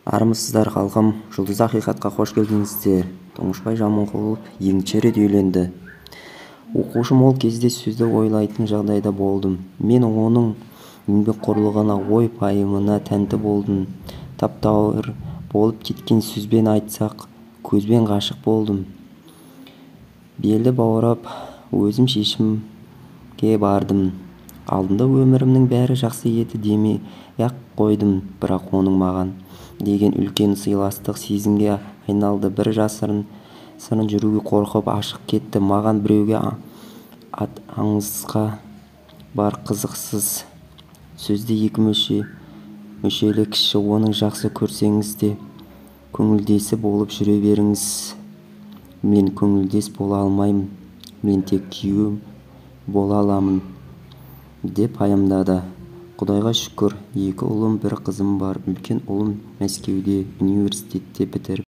Армысыздар халқым, жұлдыз ақиқатқа қош келдіңіздер. Тұңғышбай Жаманқұлов екінші рет үйленді. Оқушым ол кезде сөзді ойлайтын жағдайда болдым. Мен оның еңбекқорлығына, ой-пайымына тәнті болдым. Таптауыр болып кеткен сөзбен айтсақ, көзбен ғашық болдым. Белді баурап, өзім шешімге бардым. Алдында өмірімнің бәрі жақсы еді демей-ақ қойдым, бірақ оның маған деген үлкен сыйластық сезімге айналды. Бір жасырын жүруге қорқып ашық кетті. Маған біреуге аңызға бар қызықсыз сөзді екі мүшелі кіші, оның жақсы көрсеңіз де көңілдесі болып жүре беріңіз. Мен көңілдес бола алмаймын, мен тек күйеу бола аламын, деп пайымдады. Құдайға шүкір, екі ұлым, бір қызым бар. Үлкен ұлым Мәскеуде университетті бітіріп